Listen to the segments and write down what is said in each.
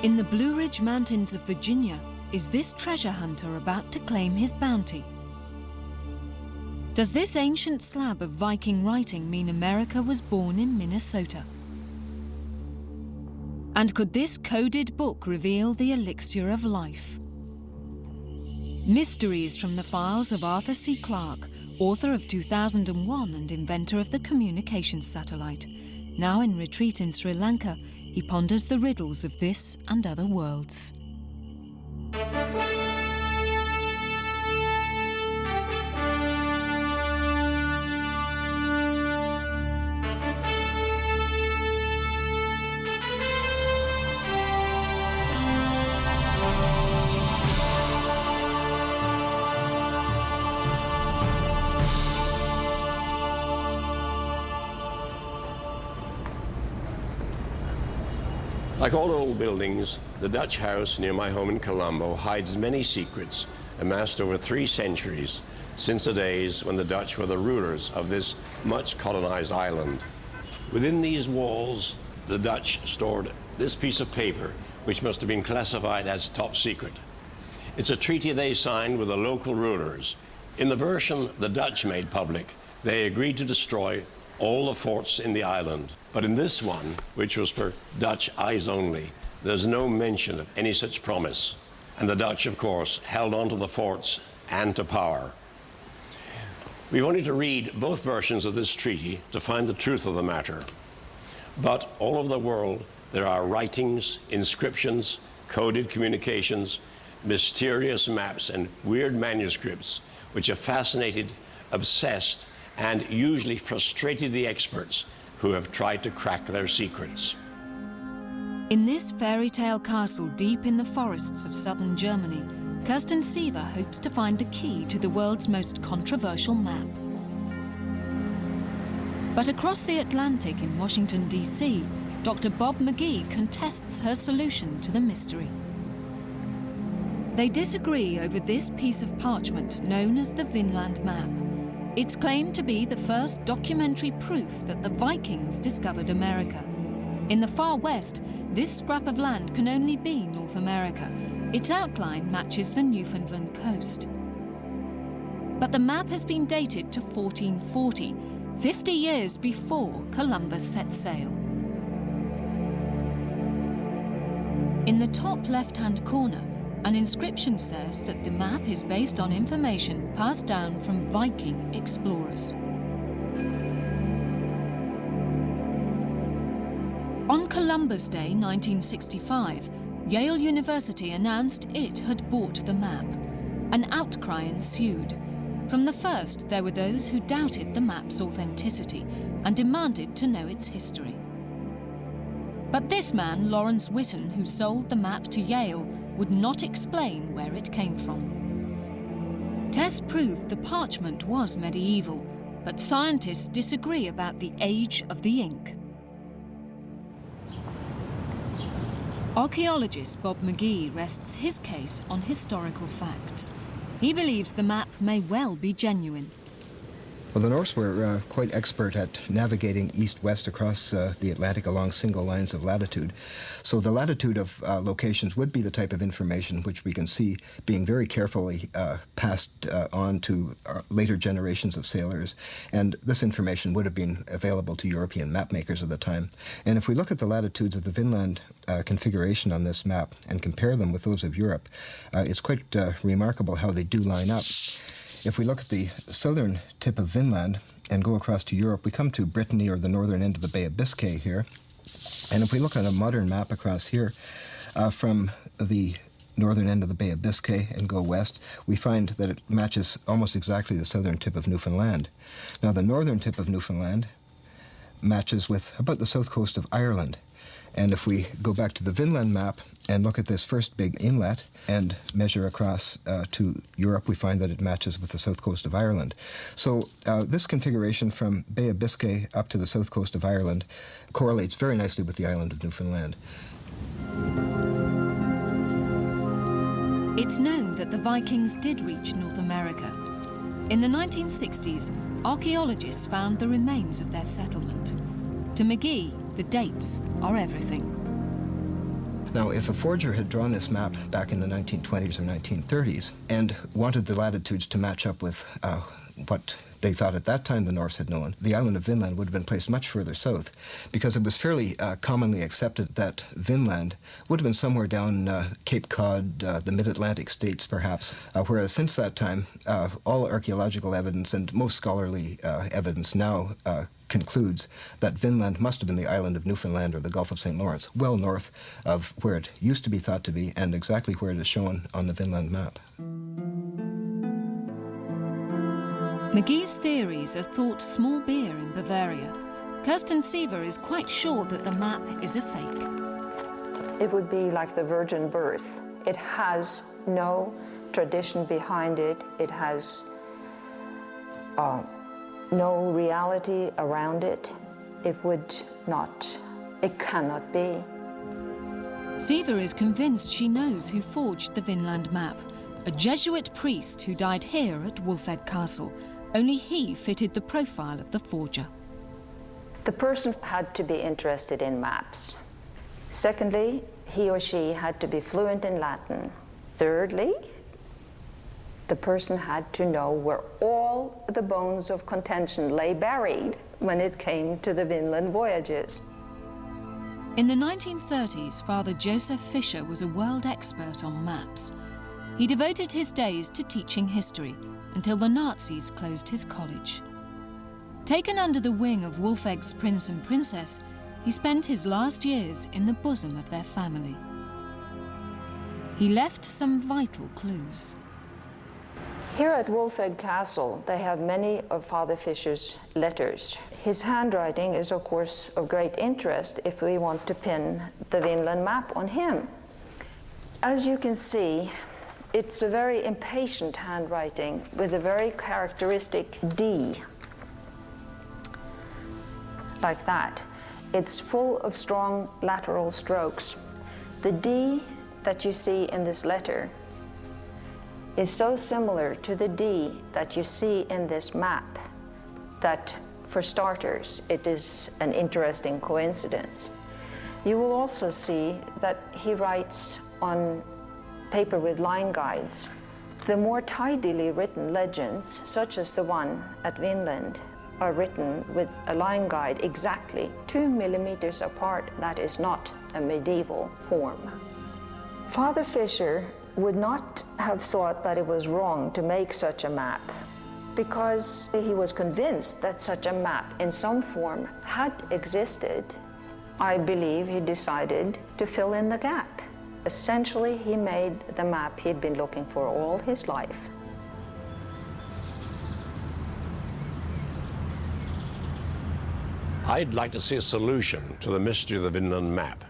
In the Blue Ridge Mountains of Virginia, is this treasure hunter about to claim his bounty? Does this ancient slab of Viking writing mean America was born in Minnesota? And could this coded book reveal the elixir of life? Mysteries from the files of Arthur C. Clarke, author of 2001 and inventor of the communications satellite. Now in retreat in Sri Lanka, he ponders the riddles of this and other worlds. Like all old buildings, the Dutch house near my home in Colombo hides many secrets amassed over 3 centuries, since the days when the Dutch were the rulers of this much colonized island. Within these walls, the Dutch stored this piece of paper, which must have been classified as top secret. It's a treaty they signed with the local rulers. In the version the Dutch made public, they agreed to destroy all the forts in the island. But in this one, which was for Dutch eyes only, there's no mention of any such promise. And the Dutch, of course, held on to the forts and to power. We've only to read both versions of this treaty to find the truth of the matter. But all over the world, there are writings, inscriptions, coded communications, mysterious maps, and weird manuscripts which have fascinated, obsessed, and usually frustrated the experts who have tried to crack their secrets. In this fairy tale castle deep in the forests of southern Germany, Kirsten Seaver hopes to find the key to the world's most controversial map. But across the Atlantic in Washington, D.C., Dr. Bob McGee contests her solution to the mystery. They disagree over this piece of parchment known as the Vinland map. It's claimed to be the first documentary proof that the Vikings discovered America. In the far west, this scrap of land can only be North America. Its outline matches the Newfoundland coast. But the map has been dated to 1440, 50 years before Columbus set sail. In the top left-hand corner, an inscription says that the map is based on information passed down from Viking explorers. On Columbus Day 1965, Yale University announced it had bought the map. An outcry ensued. From the first, there were those who doubted the map's authenticity and demanded to know its history. But this man, Lawrence Witten, who sold the map to Yale, would not explain where it came from. Tests proved the parchment was medieval, but scientists disagree about the age of the ink. Archaeologist Bob McGee rests his case on historical facts. He believes the map may well be genuine. Well, the Norse were quite expert at navigating east-west across the Atlantic along single lines of latitude. So the latitude of locations would be the type of information which we can see being very carefully passed on to later generations of sailors. And this information would have been available to European map makers of the time. And if we look at the latitudes of the Vinland configuration on this map and compare them with those of Europe, it's quite remarkable how they do line up. If we look at the southern tip of Vinland and go across to Europe, we come to Brittany, or the northern end of the Bay of Biscay here. And if we look at a modern map across here, from the northern end of the Bay of Biscay and go west, we find that it matches almost exactly the southern tip of Newfoundland. Now, the northern tip of Newfoundland matches with about the south coast of Ireland. And if we go back to the Vinland map and look at this first big inlet and measure across to Europe, we find that it matches with the south coast of Ireland. So this configuration from Bay of Biscay up to the south coast of Ireland correlates very nicely with the island of Newfoundland. It's known that the Vikings did reach North America. In the 1960s, archaeologists found the remains of their settlement. To McGee, the dates are everything. Now, if a forger had drawn this map back in the 1920s or 1930s and wanted the latitudes to match up with what they thought at that time the Norse had known, the island of Vinland would have been placed much further south, because it was fairly commonly accepted that Vinland would have been somewhere down Cape Cod, the mid-Atlantic states perhaps, whereas since that time, all archaeological evidence and most scholarly evidence now concludes that Vinland must have been the island of Newfoundland or the Gulf of St. Lawrence, well north of where it used to be thought to be and exactly where it is shown on the Vinland map. McGee's theories are thought small beer in Bavaria. Kirsten Seaver is quite sure that the map is a fake. It would be like the virgin birth. It has no tradition behind it. It has no reality around it. It cannot be. Seaver is convinced she knows who forged the Vinland map, a Jesuit priest who died here at Wolfegg Castle. Only he fitted the profile of the forger. The person had to be interested in maps. Secondly, he or she had to be fluent in Latin. Thirdly, the person had to know where all the bones of contention lay buried when it came to the Vinland voyages. In the 1930s, Father Joseph Fisher was a world expert on maps. He devoted his days to teaching history until the Nazis closed his college. Taken under the wing of Wolfegg's prince and princess, he spent his last years in the bosom of their family. He left some vital clues. Here at Wolfegg Castle, they have many of Father Fisher's letters. His handwriting is, of course, of great interest if we want to pin the Vinland map on him. As you can see, it's a very impatient handwriting with a very characteristic D, like that. It's full of strong lateral strokes. The D that you see in this letter is so similar to the D that you see in this map that, for starters, it is an interesting coincidence. You will also see that he writes on paper with line guides. The more tidily written legends, such as the one at Vinland, are written with a line guide exactly 2 millimeters apart. That is not a medieval form. Father Fisher would not have thought that it was wrong to make such a map, because he was convinced that such a map in some form had existed. I believe he decided to fill in the gap. Essentially, he made the map he'd been looking for all his life. I'd like to see a solution to the mystery of the Vinland map.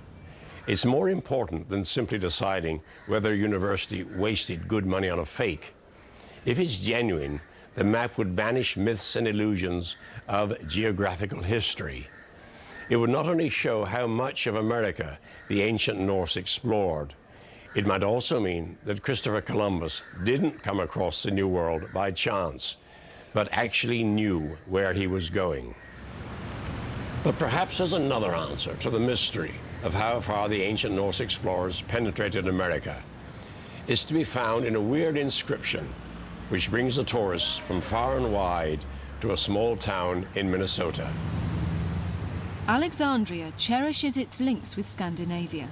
It's more important than simply deciding whether a university wasted good money on a fake. If it's genuine, the map would banish myths and illusions of geographical history. It would not only show how much of America the ancient Norse explored, it might also mean that Christopher Columbus didn't come across the New World by chance, but actually knew where he was going. But perhaps there's another answer to the mystery of how far the ancient Norse explorers penetrated America. It's to be found in a weird inscription which brings the tourists from far and wide to a small town in Minnesota. Alexandria cherishes its links with Scandinavia.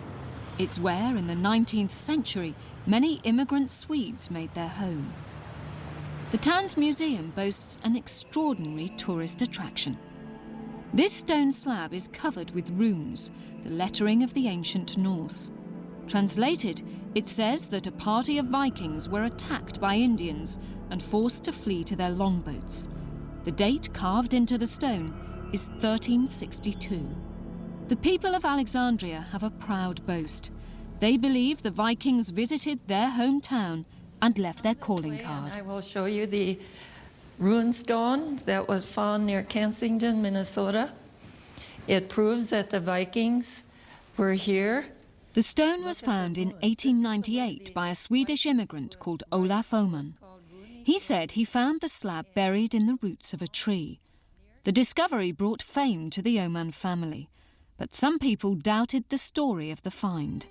It's where, in the 19th century, many immigrant Swedes made their home. The town's museum boasts an extraordinary tourist attraction. This stone slab is covered with runes, the lettering of the ancient Norse. Translated, it says that a party of Vikings were attacked by Indians and forced to flee to their longboats. The date carved into the stone is 1362. The people of Alexandria have a proud boast. They believe the Vikings visited their hometown and left their calling card. I will show you the rune stone that was found near Kensington, Minnesota. It proves that the Vikings were here. The stone was found in 1898 by a Swedish immigrant called Olaf Oman. He said he found the slab buried in the roots of a tree. The discovery brought fame to the Oman family, but some people doubted the story of the find.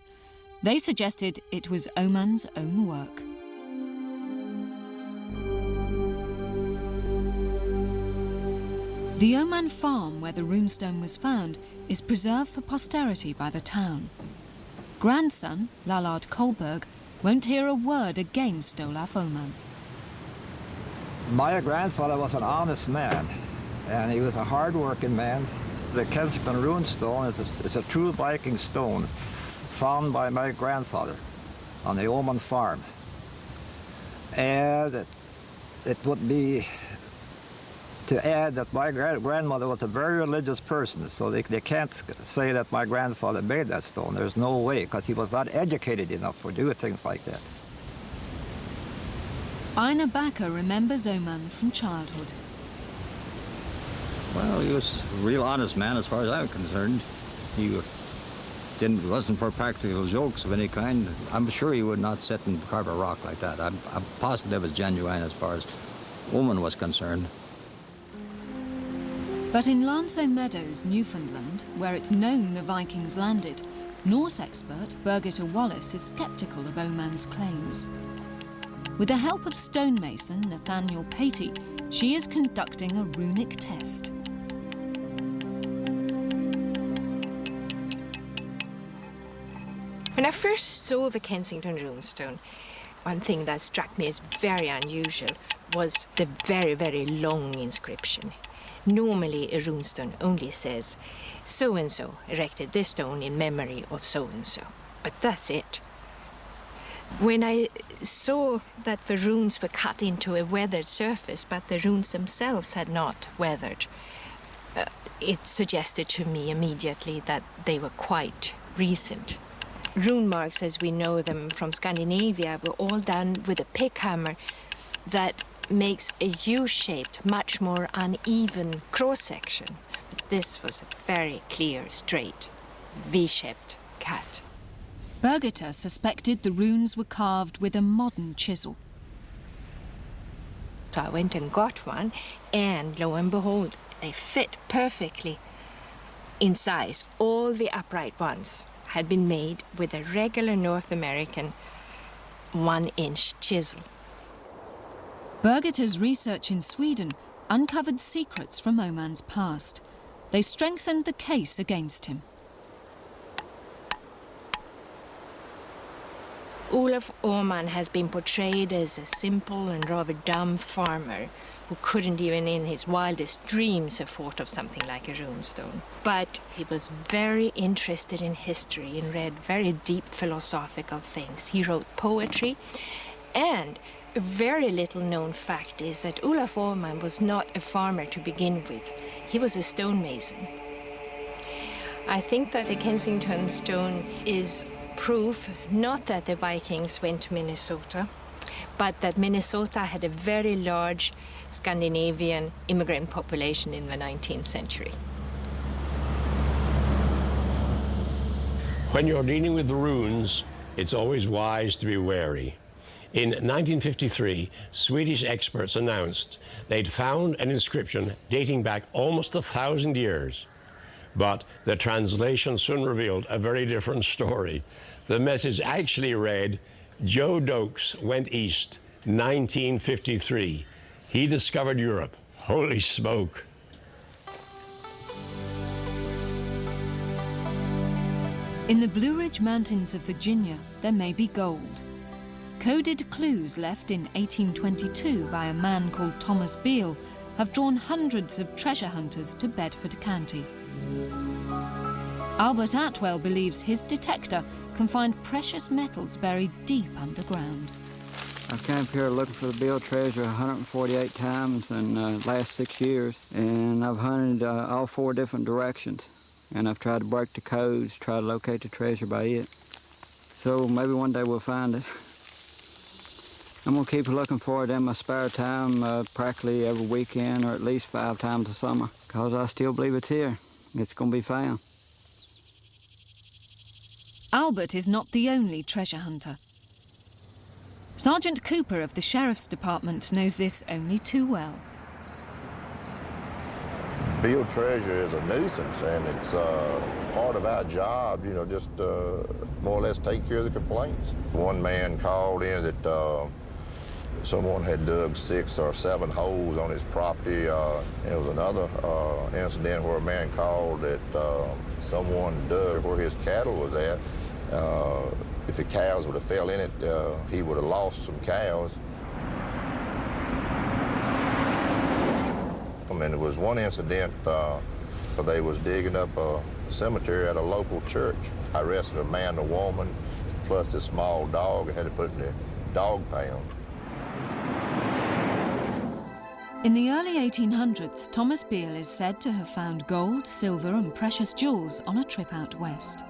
They suggested it was Oman's own work. The Oman farm where the runestone was found is preserved for posterity by the town. Grandson, Lallard Kohlberg, won't hear a word against Olaf Oman. My grandfather was an honest man, and he was a hard-working man. The Kensington runestone is a true Viking stone found by my grandfather on the Oman farm. And it would be to add that my grandmother was a very religious person, so they can't say that my grandfather made that stone. There's no way, because he was not educated enough to do things like that. Einar Backer remembers Oman from childhood. Well, he was a real honest man as far as I'm concerned. He wasn't for practical jokes of any kind. I'm sure he would not sit and carve a rock like that. I'm positive it was genuine as far as Oman was concerned. But in Lanso Meadows, Newfoundland, where it's known the Vikings landed, Norse expert Birgitta Wallace is sceptical of Oman's claims. With the help of stonemason Nathaniel Patey, she is conducting a runic test. When I first saw the Kensington runestone, one thing that struck me as very unusual was the very, very long inscription. Normally, a runestone only says, so-and-so erected this stone in memory of so-and-so. But that's it. When I saw that the runes were cut into a weathered surface, but the runes themselves had not weathered, it suggested to me immediately that they were quite recent. Rune marks, as we know them from Scandinavia, were all done with a pick hammer that makes a U-shaped, much more uneven cross-section. This was a very clear, straight, V-shaped cut. Birgitta suspected the runes were carved with a modern chisel. So I went and got one, and lo and behold, they fit perfectly in size. All the upright ones had been made with a regular North American 1-inch chisel. Birgitta's research in Sweden uncovered secrets from Oman's past. They strengthened the case against him. Olaf Åman has been portrayed as a simple and rather dumb farmer who couldn't even in his wildest dreams have thought of something like a runestone. But he was very interested in history and read very deep philosophical things. He wrote poetry, and a very little known fact is that Olaf Åman was not a farmer to begin with. He was a stonemason. I think that the Kensington stone is proof not that the Vikings went to Minnesota, but that Minnesota had a very large Scandinavian immigrant population in the 19th century. When you're dealing with the runes, it's always wise to be wary. In 1953, Swedish experts announced they'd found an inscription dating back almost 1,000 years. But the translation soon revealed a very different story. The message actually read, Joe Dokes went east, 1953. He discovered Europe. Holy smoke. In the Blue Ridge Mountains of Virginia, there may be gold. Coded clues left in 1822 by a man called Thomas Beale have drawn hundreds of treasure hunters to Bedford County. Albert Atwell believes his detector can find precious metals buried deep underground. I've come here looking for the Beale treasure 148 times in the last 6 years, and I've hunted all 4 different directions, and I've tried to break the codes, try to locate the treasure by it. So maybe one day we'll find it. I'm going to keep looking for it in my spare time, practically every weekend or at least 5 times a summer, because I still believe it's here. It's going to be found. Albert is not the only treasure hunter. Sergeant Cooper of the Sheriff's Department knows this only too well. Field treasure is a nuisance, and it's part of our job, you know, just more or less take care of the complaints. One man called in that someone had dug 6 or 7 holes on his property. There was another incident where a man called that someone dug where his cattle was at. If the cows would have fell in it, he would have lost some cows. And there was one incident where they was digging up a cemetery at a local church. I arrested a man and a woman, plus a small dog. I had to put in the dog pound. In the early 1800s, Thomas Beale is said to have found gold, silver and precious jewels on a trip out west.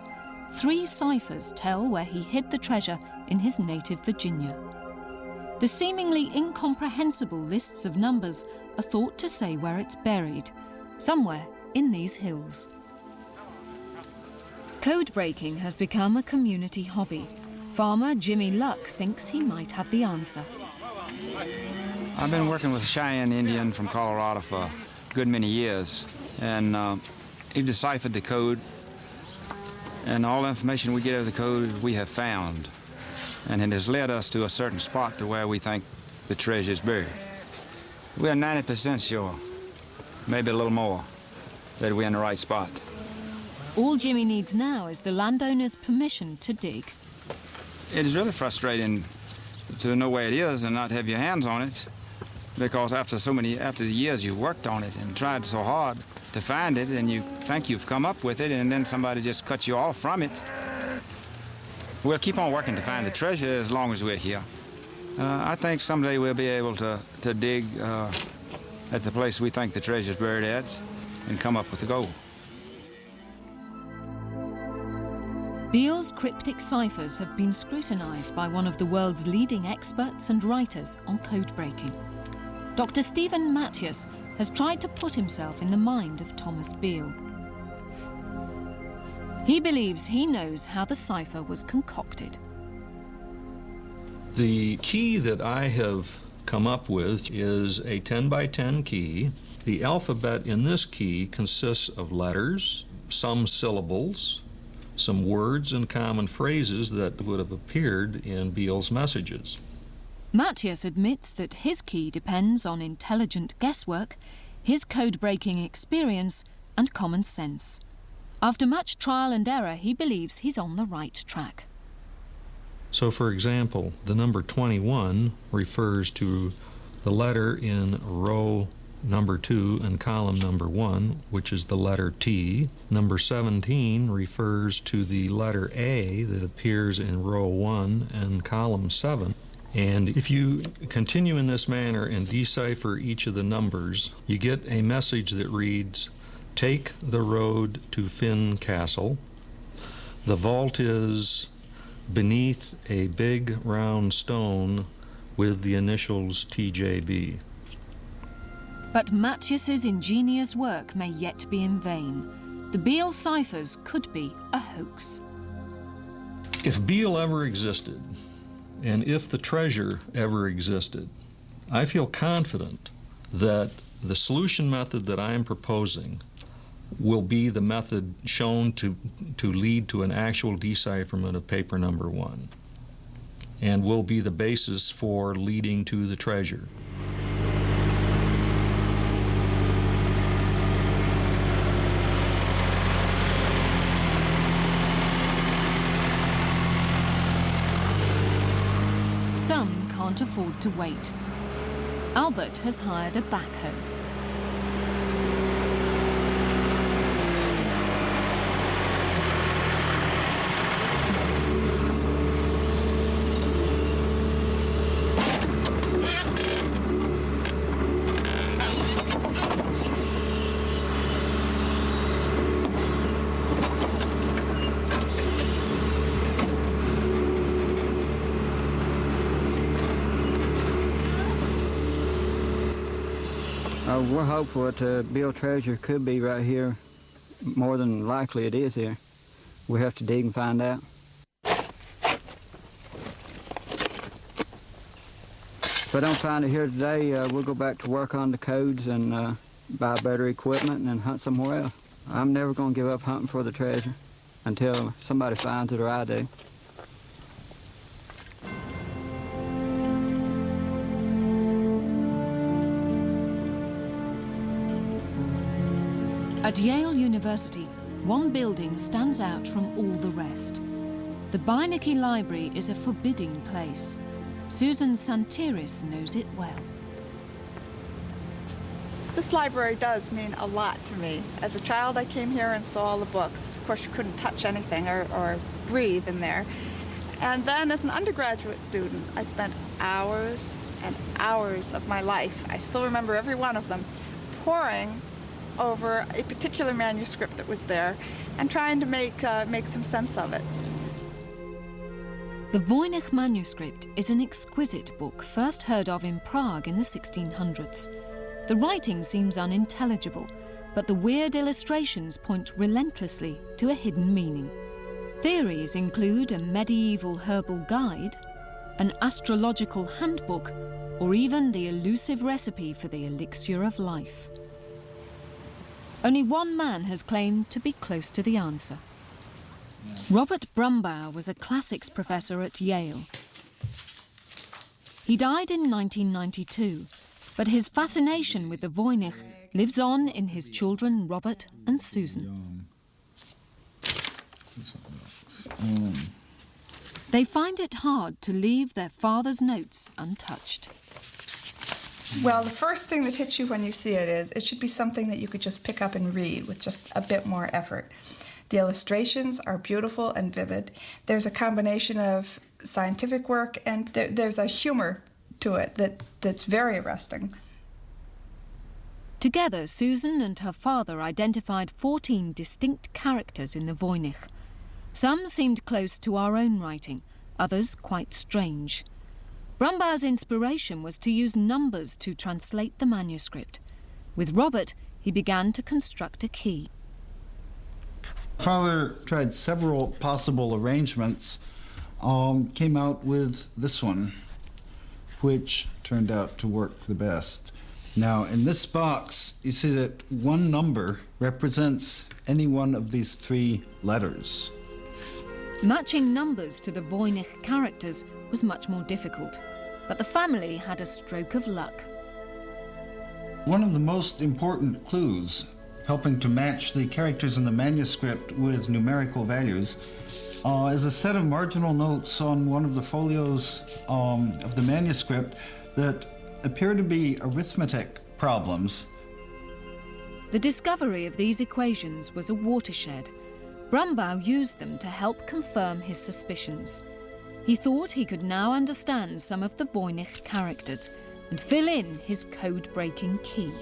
3 ciphers tell where he hid the treasure in his native Virginia. The seemingly incomprehensible lists of numbers are thought to say where it's buried, somewhere in these hills. Code breaking has become a community hobby. Farmer Jimmy Luck thinks he might have the answer. I've been working with Cheyenne Indian from Colorado for a good many years, and he deciphered the code, and all the information we get out of the code we have found, and it has led us to a certain spot to where we think the treasure is buried. We are 90% sure, maybe a little more, that we're in the right spot. All Jimmy needs now is the landowner's permission to dig. It is really frustrating to know where it is and not have your hands on it, because after the years you've worked on it and tried so hard to find it, and you think you've come up with it, and then somebody just cuts you off from it. We'll keep on working to find the treasure as long as we're here. I think someday we'll be able to dig at the place we think the treasure's buried at and come up with the gold. Beale's cryptic ciphers have been scrutinized by one of the world's leading experts and writers on code breaking. Dr. Stephen Matthias has tried to put himself in the mind of Thomas Beale. He believes he knows how the cipher was concocted. The key that I have come up with is a 10 by 10 key. The alphabet in this key consists of letters, some syllables, some words and common phrases that would have appeared in Beale's messages. Matthias admits that his key depends on intelligent guesswork, his code-breaking experience, and common sense. After much trial and error, he believes he's on the right track. So, for example, the number 21 refers to the letter in row number 2 and column number 1, which is the letter T. Number 17 refers to the letter A that appears in row 1 and column 7. And if you continue in this manner and decipher each of the numbers, you get a message that reads, "Take the road to Finn Castle. The vault is beneath a big round stone with the initials TJB." But Matthias's ingenious work may yet be in vain. The Beale ciphers could be a hoax. If Beale ever existed, and if the treasure ever existed, I feel confident that the solution method that I am proposing will be the method shown to lead to an actual decipherment of paper number 1, and will be the basis for leading to the treasure. Some can't afford to wait. Albert has hired a backhoe. We're hopeful that the Beale treasure could be right here. More than likely it is here. We have to dig and find out. If I don't find it here today, we'll go back to work on the codes and buy better equipment, and then hunt somewhere else. I'm never going to give up hunting for the treasure until somebody finds it or I do. At Yale University, one building stands out from all the rest. The Beinecke Library is a forbidding place. Susan Santiris knows it well. This library does mean a lot to me. As a child, I came here and saw all the books. Of course, you couldn't touch anything or breathe in there. And then as an undergraduate student, I spent hours and hours of my life, I still remember every one of them, poring over a particular manuscript that was there and trying to make some sense of it. The Voynich manuscript is an exquisite book first heard of in Prague in the 1600s. The writing seems unintelligible, but the weird illustrations point relentlessly to a hidden meaning. Theories include a medieval herbal guide, an astrological handbook, or even the elusive recipe for the elixir of life. Only one man has claimed to be close to the answer. Robert Brumbaugh was a classics professor at Yale. He died in 1992, but his fascination with the Voynich lives on in his children Robert and Susan. They find it hard to leave their father's notes untouched. Well, the first thing that hits you when you see it is it should be something that you could just pick up and read with just a bit more effort. The illustrations are beautiful and vivid. There's a combination of scientific work and there's a humor to it that's very arresting. Together, Susan and her father identified 14 distinct characters in the Voynich. Some seemed close to our own writing, others quite strange. Brumbaugh's inspiration was to use numbers to translate the manuscript. With Robert, he began to construct a key. Father tried several possible arrangements, came out with this one, which turned out to work the best. Now, in this box, you see that one number represents any one of these 3 letters. Matching numbers to the Voynich characters was much more difficult, but the family had a stroke of luck. One of the most important clues helping to match the characters in the manuscript with numerical values is a set of marginal notes on one of the folios of the manuscript that appear to be arithmetic problems. The discovery of these equations was a watershed. Brumbaugh used them to help confirm his suspicions. He thought he could now understand some of the Voynich characters and fill in his code-breaking key.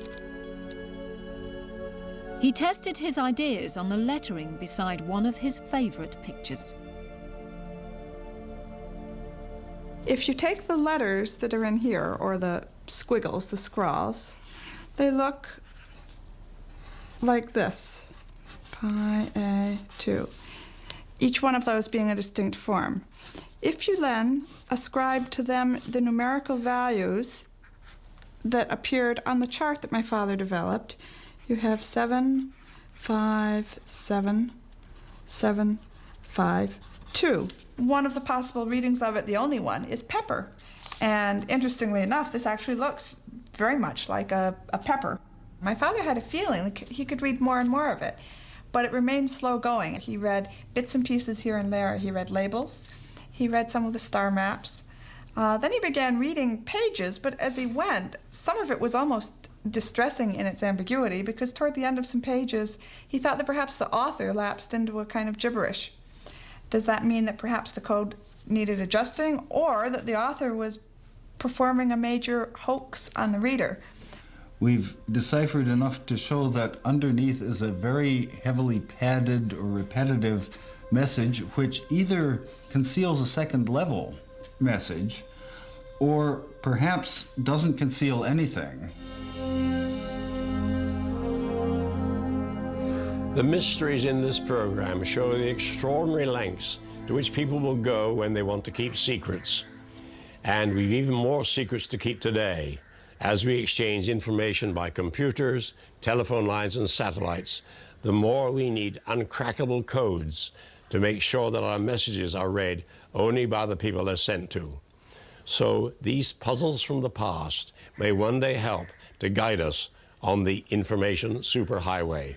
He tested his ideas on the lettering beside one of his favourite pictures. If you take the letters that are in here, or the squiggles, the scrawls, they look like this. Pi A 2. Each one of those being a distinct form. If you then ascribe to them the numerical values that appeared on the chart that my father developed, you have 7, 5, 7, 7, 5, 2. One of the possible readings of it, the only one, is pepper. And interestingly enough, this actually looks very much like a pepper. My father had a feeling like he could read more and more of it, but it remained slow going. He read bits and pieces here and there. He read labels. He read some of the star maps. Then he began reading pages, but as he went, some of it was almost distressing in its ambiguity, because toward the end of some pages, he thought that perhaps the author lapsed into a kind of gibberish. Does that mean that perhaps the code needed adjusting, or that the author was performing a major hoax on the reader? We've deciphered enough to show that underneath is a very heavily padded or repetitive message, which either conceals a second level message or perhaps doesn't conceal anything. The mysteries in this program show the extraordinary lengths to which people will go when they want to keep secrets. And we've even more secrets to keep today. As we exchange information by computers, telephone lines, and satellites, the more we need uncrackable codes to make sure that our messages are read only by the people they're sent to. So these puzzles from the past may one day help to guide us on the information superhighway.